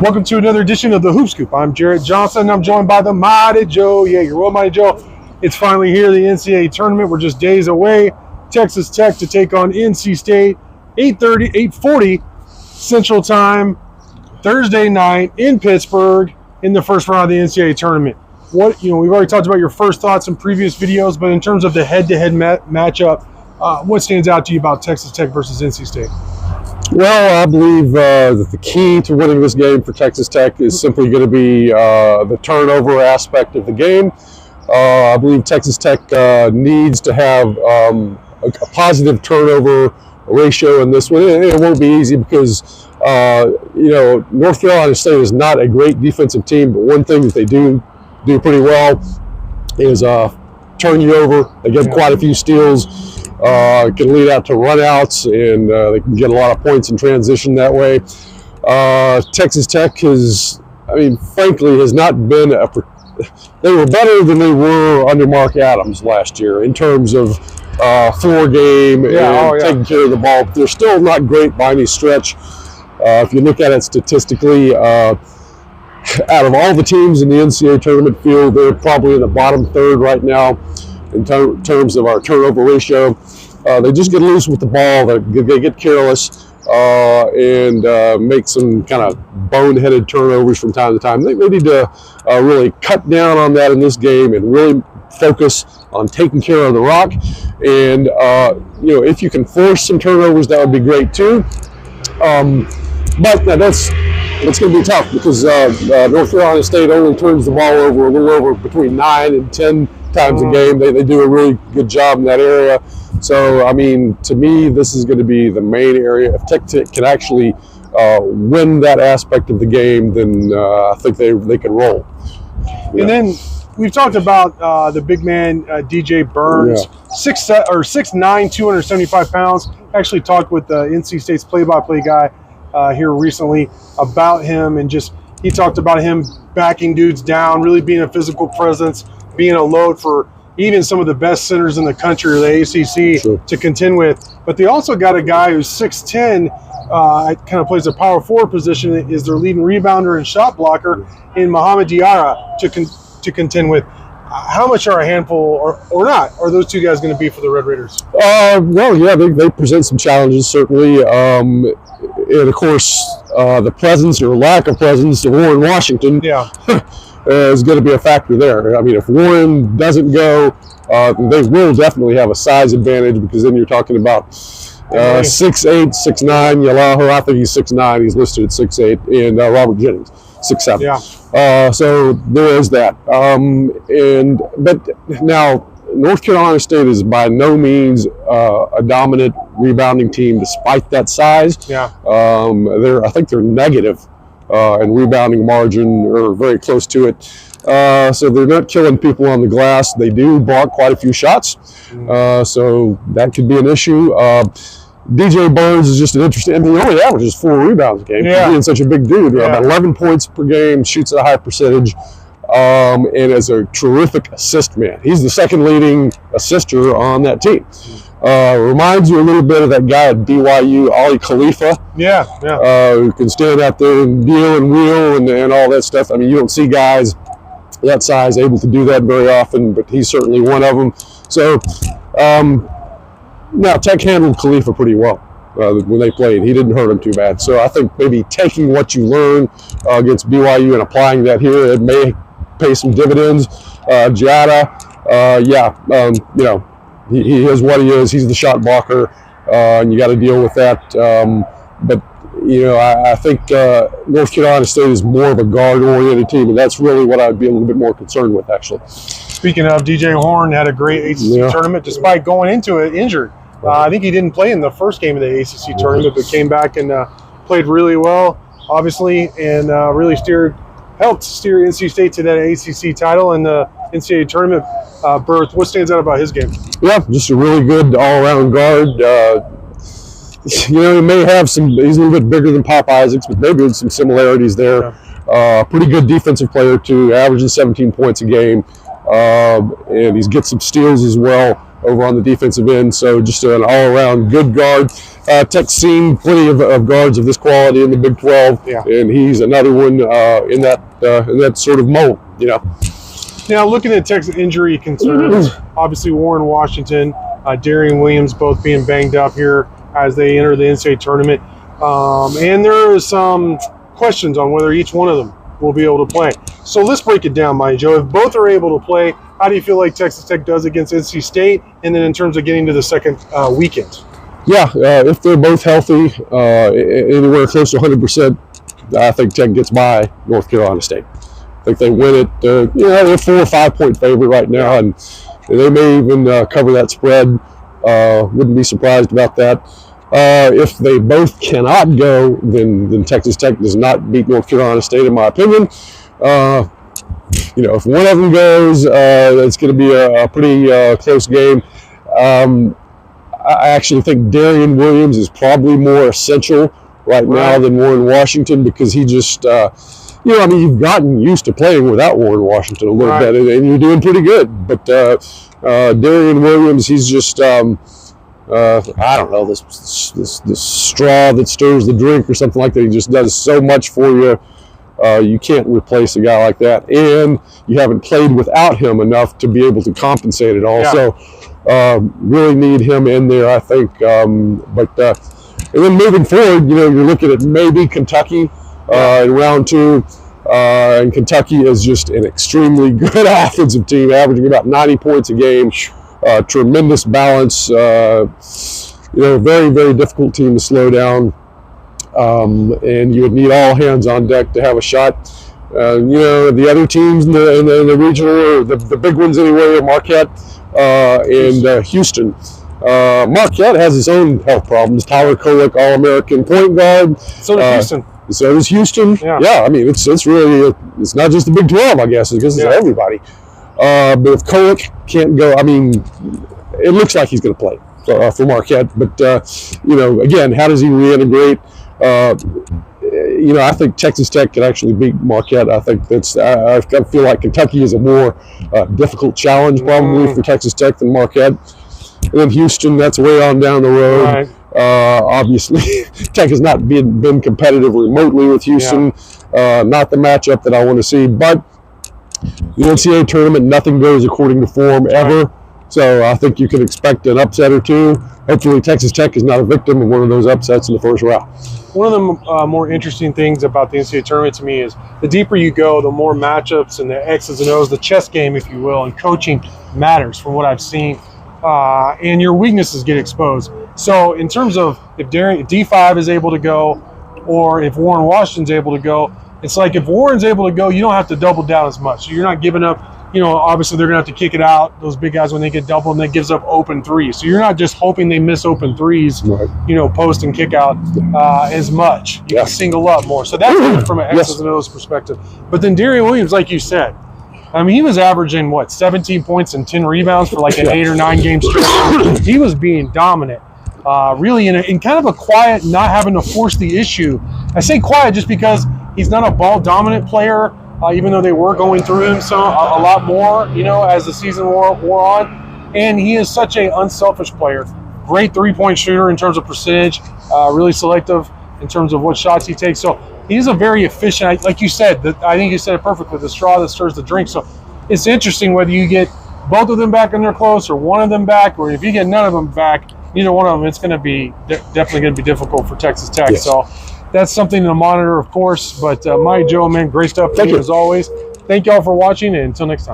Welcome to another edition of the Hoop Scoop. I'm Jarrett Johnson. I'm joined by the Mighty Joe. Yeah, your real Mighty Joe. It's finally here, the NCAA tournament. We're just days away. Texas Tech to take on NC State, 8:40 Central Time, Thursday night in Pittsburgh in the first round of the NCAA tournament. We've already talked about your first thoughts in previous videos, but in terms of the head-to-head matchup, what stands out to you about Texas Tech versus NC State? Well, I believe that the key to winning this game for Texas Tech is simply going to be the turnover aspect of the game. I believe Texas Tech needs to have a positive turnover ratio in this one. It won't be easy because, North Carolina State is not a great defensive team, but one thing that they do pretty well is turn you over. They get quite a few steals. Can lead out to runouts, and they can get a lot of points in transition that way. Texas Tech has not been they were better than they were under Mark Adams last year in terms of floor game and taking care of the ball. But they're still not great by any stretch. If you look at it statistically, out of all the teams in the NCAA tournament field, they're probably in the bottom third right now in terms of our turnover ratio. They just get loose with the ball. They get careless and make some kind of boneheaded turnovers from time to time. They need to really cut down on that in this game and really focus on taking care of the rock. And, if you can force some turnovers, that would be great too. But that's going to be tough because North Carolina State only turns the ball over a little over between 9 and 10 times a game. They do a really good job in that area. So, to me, this is going to be the main area. If Tech can actually win that aspect of the game, then I think they can roll. Yeah. And then we've talked about the big man, DJ Burns, 6'9", 275 pounds. Actually talked with NC State's play-by-play guy here recently about him, and he talked about him backing dudes down, really being a physical presence, being a load for even some of the best centers in the country or the ACC to contend with. But they also got a guy who's 6'10", kind of plays a power forward position, is their leading rebounder and shot blocker in Mohamed Diarra to contend with. How much are a handful or not are those two guys going to be for the Red Raiders? They present some challenges, certainly. And, of course, the presence or lack of presence of Warren Washington is going to be a factor there. If Warren doesn't go, they will definitely have a size advantage, because then you're talking about 6'8", 6'9". Yalaho, I think he's 6'9". He's listed at 6'8", and Robert Jennings, 6'7". Yeah. So there is that. But now North Carolina State is by no means a dominant rebounding team, despite that size. Yeah. I think they're negative in rebounding margin, or very close to it. So they're not killing people on the glass. They do block quite a few shots, so that could be an issue. DJ Burns is just an interesting. He only averages 4 rebounds a game. Being such a big dude, about 11 points per game, shoots at a high percentage, and is a terrific assist man. He's the second leading assister on that team. Reminds you a little bit of that guy at BYU, Ali Khalifa. Who can stand out there and deal and wheel and all that stuff. You don't see guys that size able to do that very often, but he's certainly one of them. So now Tech handled Khalifa pretty well when they played. He didn't hurt him too bad. So I think maybe taking what you learn against BYU and applying that here, it may pay some dividends. Giada, he is what he is. He's the shot blocker, and you got to deal with that. But I think North Carolina State is more of a guard-oriented team, and that's really what I'd be a little bit more concerned with, actually. Speaking of, DJ Horn had a great ACC tournament despite going into it injured. I think he didn't play in the first game of the ACC tournament, but came back and played really well, obviously, and really helped steer NC State to that ACC title and the NCAA tournament berth. What stands out about his game? Yeah, just a really good all-around guard. He may have he's a little bit bigger than Pop Isaacs, but maybe some similarities there. Pretty good defensive player too, averaging 17 points a game, and he's get some steals as well. over on the defensive end. So just an all-around good guard. Tech's seen plenty of guards of this quality in the Big 12, and he's another one in that sort of mold. Now, looking at Tech's injury concerns, obviously Warren Washington, Darian Williams both being banged up here as they enter the NCAA tournament. And there are some questions on whether each one of them will be able to play. So let's break it down, Mighty Joe. If both are able to play, how do you feel like Texas Tech does against NC State? And then in terms of getting to the second weekend? Yeah, if they're both healthy, anywhere close to 100%, I think Tech gets by North Carolina State. I think they win it. They're a 4 or 5 point favorite right now, and they may even cover that spread. Wouldn't be surprised about that. If they both cannot go, then Texas Tech does not beat North Carolina State, in my opinion. If one of them goes, it's going to be a pretty close game. I actually think Darian Williams is probably more essential right now than Warren Washington, because he just, you've gotten used to playing without Warren Washington a little bit, and you're doing pretty good. But Darian Williams, he's just, I don't know, this straw that stirs the drink or something like that. He just does so much for you. You can't replace a guy like that, and you haven't played without him enough to be able to compensate it all. So really need him in there, I think. And then moving forward, you're looking at maybe Kentucky in round 2. And Kentucky is just an extremely good offensive team, averaging about 90 points a game. Tremendous balance. Very, very difficult team to slow down. And you would need all hands on deck to have a shot. The other teams in the regional, the big ones anyway, are Marquette and Houston. Marquette has its own health problems. Tyler Kolek, All-American point guard. So does Houston. So does Houston. Yeah, I mean, it's really, it's not just the Big 12, I guess, because it's everybody. But if Kolek can't go, I mean, it looks like he's going to play for Marquette. But, again, how does he reintegrate? I think Texas Tech can actually beat Marquette. I think I feel like Kentucky is a more difficult challenge probably for Texas Tech than Marquette. And then Houston, that's way on down the road. Obviously, Tech has not been competitive remotely with Houston. Not the matchup that I want to see. But the NCAA tournament, nothing goes according to form ever. So I think you can expect an upset or two. Hopefully Texas Tech is not a victim of one of those upsets in the first round. One of the more interesting things about the NCAA tournament to me is the deeper you go, the more matchups and the X's and O's, the chess game, if you will, and coaching matters from what I've seen. And your weaknesses get exposed. So in terms of if D5 is able to go, or if Warren Washington's able to go, it's like if Warren's able to go, you don't have to double down as much. So you're not giving up. Obviously they're going to have to kick it out, those big guys, when they get double, and that gives up open threes. So you're not just hoping they miss open threes, post and kick out as much. You can single up more. So that's good from an X's and O's perspective. But then Darian Williams, like you said, I mean, he was averaging, 17 points and 10 rebounds for like an 8 or 9 game stretch. He was being dominant, really in kind of a quiet, not having to force the issue. I say quiet just because he's not a ball-dominant player. Even though they were going through him a lot more, as the season wore on. And he is such an unselfish player. Great three-point shooter in terms of percentage, really selective in terms of what shots he takes. So he's a very efficient, like you said, I think you said it perfectly, the straw that stirs the drink. So it's interesting whether you get both of them back in there close or one of them back, or if you get none of them back, neither one of them, it's going to be definitely going to be difficult for Texas Tech. Yes. So that's something to monitor, of course. But Mighty Joe, man, great stuff. Thank you as always. Thank you all for watching, and until next time.